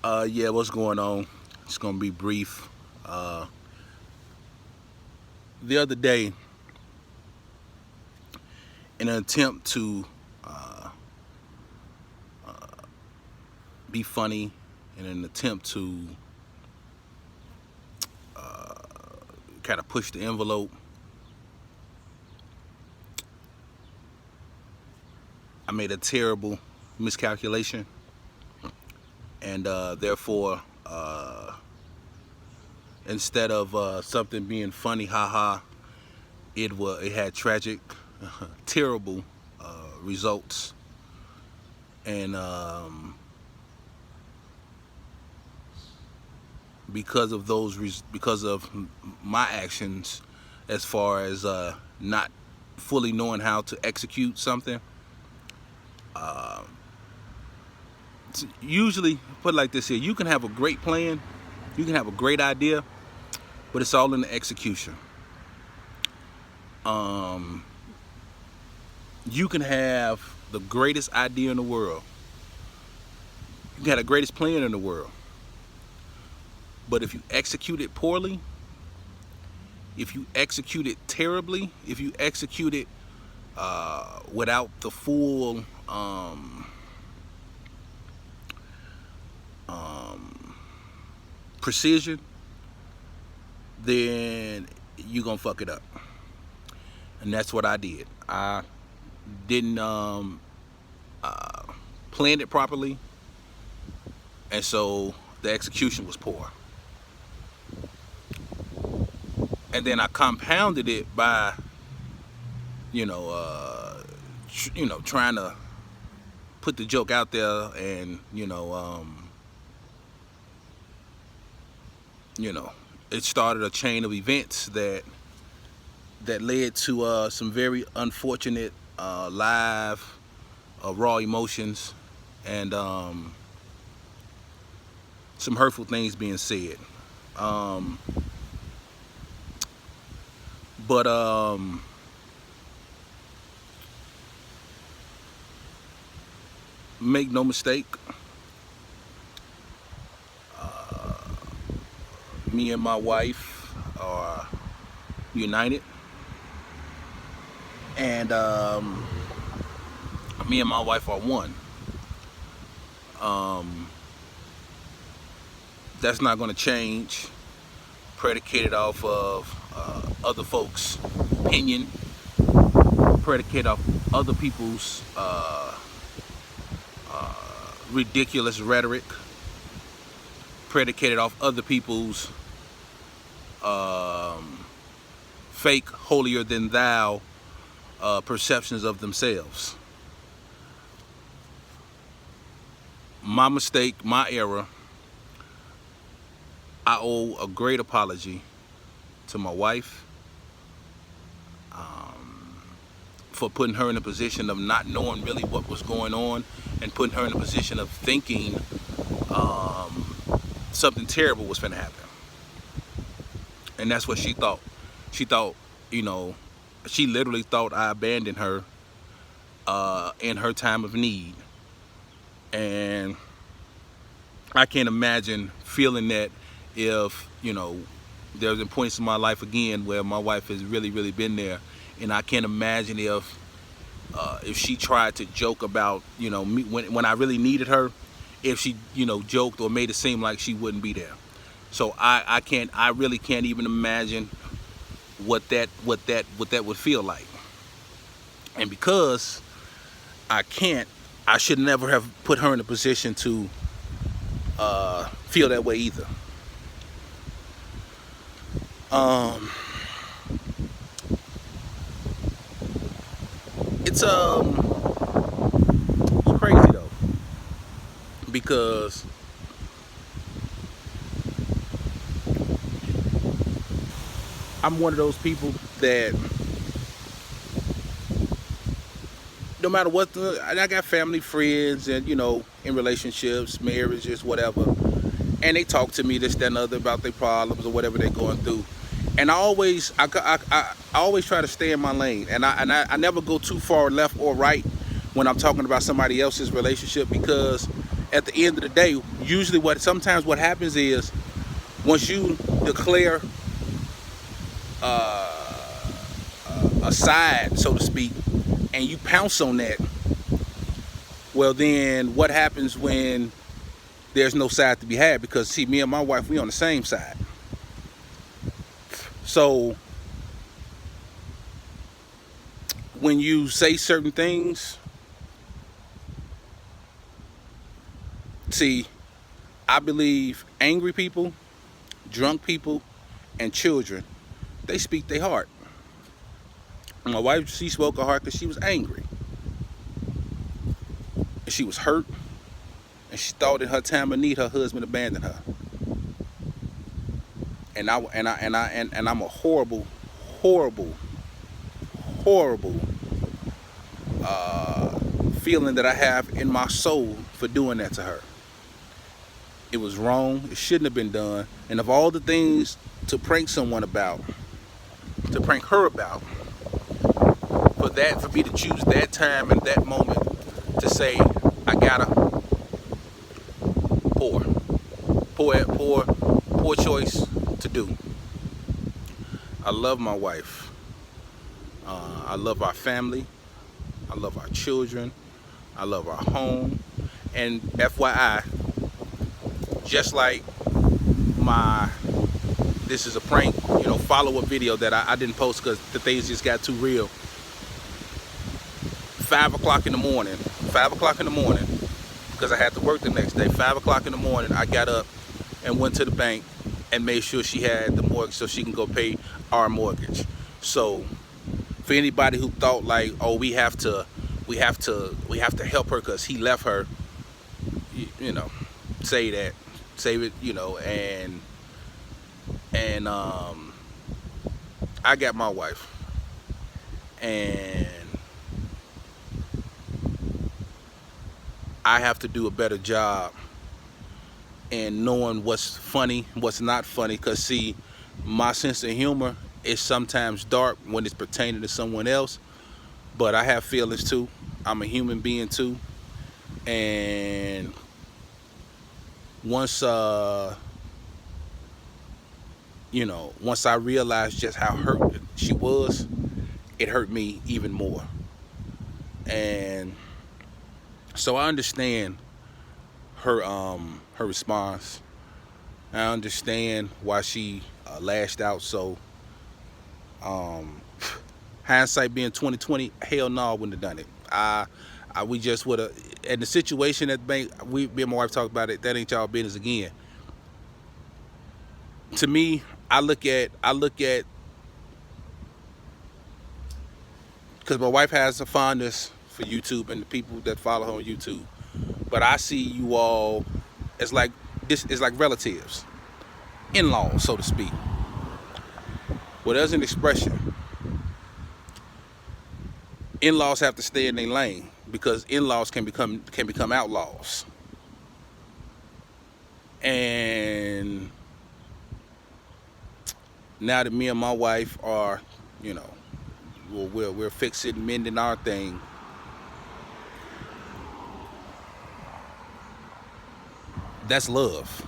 Yeah, what's going on? It's gonna be brief. Uh, the other day, in an attempt to uh, be funny, in an attempt to kind of push the envelope, I made a terrible miscalculation, and therefore, instead of something being funny, haha, it had tragic, terrible results, and because of my actions, as far as not fully knowing how to execute something. Usually, put it like this here: you can have a great plan, you can have a great idea, but it's all in the execution. You can have the greatest idea in the world, you can have the greatest plan in the world, but if you execute it poorly, if you execute it terribly, if you execute it without the full precision, then you're gonna fuck it up. And that's what I did. I didn't plan it properly, and so the execution was poor. And then I compounded it by, trying to put the joke out there, and it started a chain of events that led to some very unfortunate live raw emotions, and some hurtful things being said. But make no mistake, me and my wife are united, and me and my wife are one. That's not going to change, predicated off of other folks' opinion, predicated off other people's ridiculous rhetoric, predicated off other people's fake holier than thou perceptions of themselves. My mistake, my error. I owe a great apology to my wife for putting her in a position of not knowing really what was going on, and putting her in a position of thinking something terrible was going to happen. And that's what she thought. She thought, she literally thought I abandoned her in her time of need. And I can't imagine feeling that if, there's been points in my life again where my wife has really, really been there. And I can't imagine if she tried to joke about, me when I really needed her, if she, joked or made it seem like she wouldn't be there. So I really can't even imagine what that would feel like. And because I should never have put her in a position to feel that way either. It's crazy though, because I'm one of those people that no matter what, I got family, friends, and in relationships, marriages, whatever, and they talk to me this, that, and the other about their problems or whatever they're going through, and I always try to stay in my lane, and I never go too far left or right when I'm talking about somebody else's relationship, because at the end of the day, usually sometimes what happens is once you declare a side, so to speak, and you pounce on that, well then what happens when there's no side to be had? Because see, me and my wife, we on the same side. So when you say certain things, see, I believe angry people, drunk people, and children, they speak their heart. My wife, she spoke her heart because she was angry. And she was hurt. And she thought in her time of need, her husband abandoned her. And I'm a horrible, horrible, horrible feeling that I have in my soul for doing that to her. It was wrong. It shouldn't have been done. And of all the things to prank someone about, to prank her about, for me to choose that time and that moment to say, I gotta, poor choice to do. I love my wife. I love our family. I love our children. I love our home. And FYI, just like this is a prank, follow-up video that I didn't post because the things just got too real. 5 o'clock in the morning, because I had to work the next day. 5 o'clock in the morning, I got up and went to the bank and made sure she had the mortgage so she can go pay our mortgage. So for anybody who thought like, oh, we have to help her because he left her, save it, and I got my wife, and I have to do a better job in knowing what's funny, what's not funny, because see, my sense of humor is sometimes dark when it's pertaining to someone else, but I have feelings too. I'm a human being too, and once once I realized just how hurt she was, it hurt me even more. And so I understand her response. I understand why she lashed out. So hindsight being 2020, hell no, I wouldn't have done it. We just would have, and the situation at the bank, me and my wife talked about it, that ain't y'all business again. To me, I look at, because my wife has a fondness for YouTube and the people that follow her on YouTube, but I see you all as like, this is like relatives, in-laws, so to speak. Well, there's an expression. In-laws have to stay in their lane because in-laws can become outlaws. And now that me and my wife are, we're fixing, mending our thing, that's love.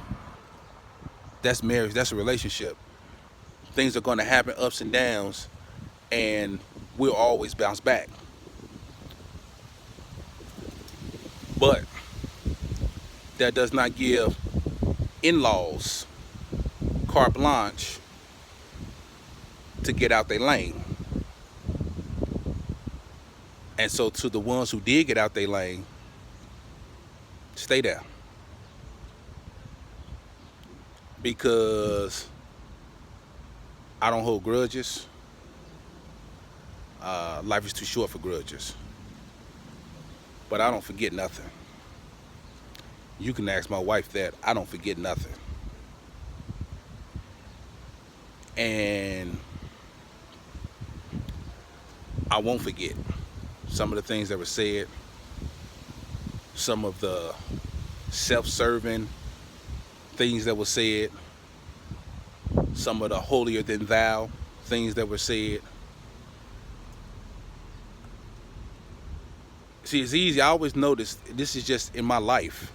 That's marriage. That's a relationship. Things are going to happen, ups and downs, and we'll always bounce back. But that does not give in-laws carte blanche to get out their lane. And so to the ones who did get out their lane, stay there. Because I don't hold grudges. Life is too short for grudges. But I don't forget nothing. You can ask my wife that. I don't forget nothing. And I won't forget some of the things that were said, some of the self-serving things that were said, some of the holier than thou things that were said. See, it's easy. I always notice this is just in my life.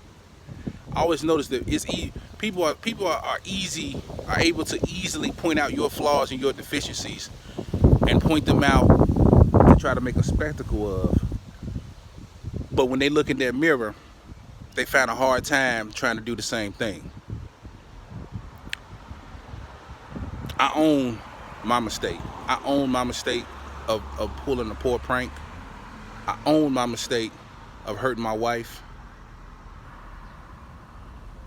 always notice that people are able to easily point out your flaws and your deficiencies and point them out to try to make a spectacle of. But when they look in their mirror, they find a hard time trying to do the same thing. I own my mistake. I own my mistake of pulling a poor prank. I own my mistake of hurting my wife.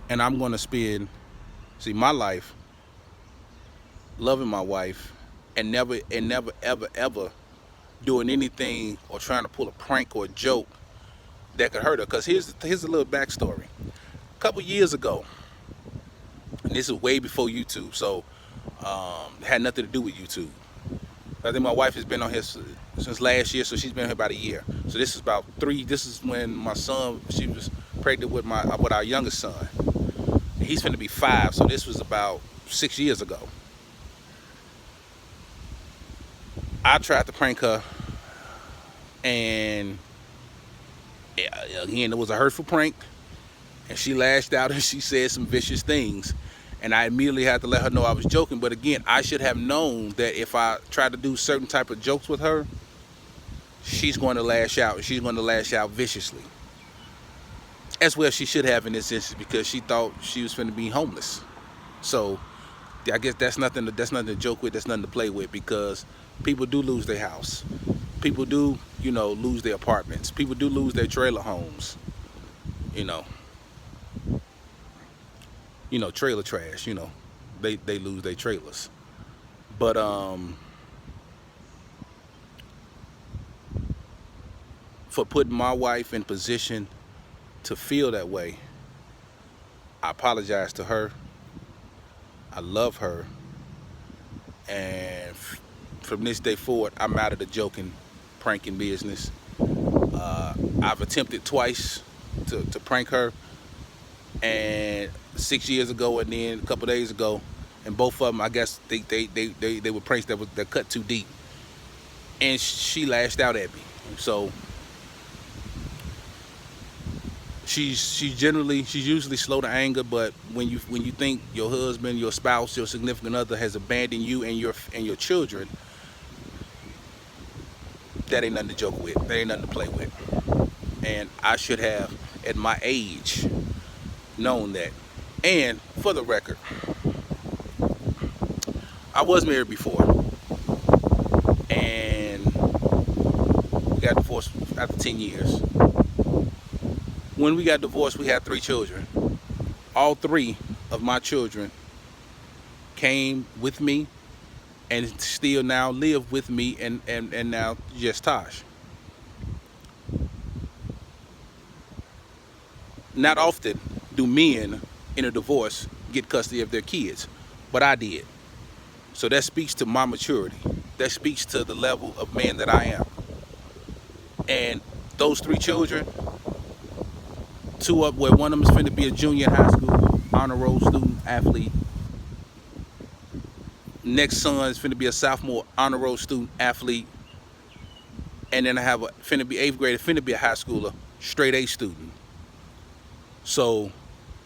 And I'm going to spend, my life loving my wife and never, ever doing anything or trying to pull a prank or a joke that could hurt her. Because here's a little backstory. A couple years ago, and this is way before YouTube, so it had nothing to do with YouTube. I think my wife has been on here since last year, so she's been here about a year. So this is when my son, she was pregnant with our youngest son. He's finna be 5, so this was about 6 years ago. I tried to prank her, and again, it was a hurtful prank, and she lashed out and she said some vicious things. And I immediately had to let her know I was joking. But again, I should have known that if I tried to do certain type of jokes with her, she's going to lash out. She's going to lash out viciously. As well she should have in this instance, because she thought she was finna be homeless. So I guess that's nothing to joke with, that's nothing to play with, because people do lose their house. People do, lose their apartments. People do lose their trailer homes. Trailer trash, they lose their trailers. But for putting my wife in position to feel that way, I apologize to her. I love her, and from this day forward, I'm out of the joking, pranking business. I've attempted twice to prank her, and 6 years ago, and then a couple days ago, and both of them, I guess they were pranks that cut too deep, and she lashed out at me. So she's usually slow to anger, but when you think your husband, your spouse, your significant other has abandoned you and your children, that ain't nothing to joke with. That ain't nothing to play with. And I should have, at my age, known that. And for the record, I was married before, and we got divorced after 10 years. When we got divorced, we had 3 children. All 3 of my children came with me and still now live with me, and now just Tosh. Not often do men in a divorce get custody of their kids, but I did. So that speaks to my maturity. That speaks to the level of man that I am. And those 3 children, 2 up, where one of them is finna be a junior in high school, honor roll student, athlete. Next son is finna be a sophomore, honor roll student, athlete. And then I have finna be 8th grader, finna be a high schooler, straight A student. So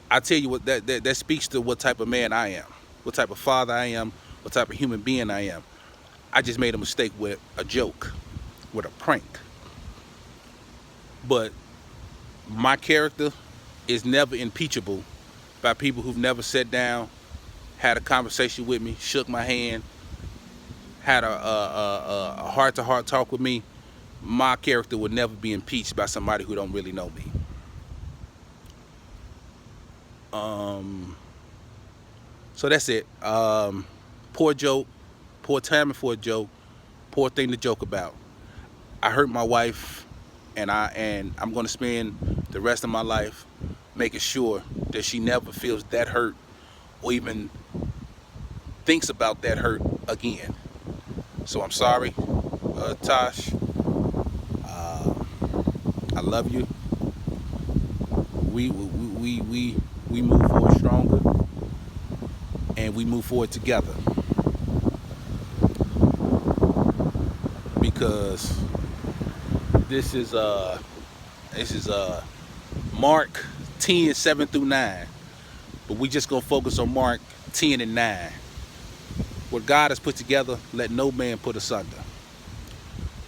I tell you what, that speaks to what type of man I am, what type of father I am, what type of human being I am. I just made a mistake with a joke, with a prank. But my character is never impeachable by people who've never sat down, had a conversation with me, shook my hand, had a heart-to-heart talk with me. My character would never be impeached by somebody who don't really know me. So that's it. Poor joke, poor timing for a joke, poor thing to joke about. I hurt my wife, and I'm gonna spend the rest of my life making sure that she never feels that hurt or even thinks about that hurt again. So I'm sorry, Tosh. I love you. We move forward stronger, and we move forward together, because this is Mark 10, 7 through 9. But we just gonna focus on Mark 10 and 9. What God has put together, let no man put asunder.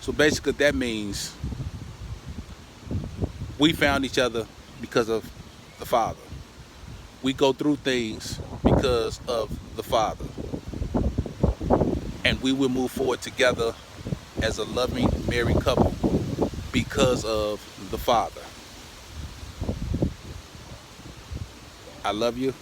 So basically that means we found each other because of the Father. We go through things because of the Father. And we will move forward together as a loving, married couple because of the Father. I love you.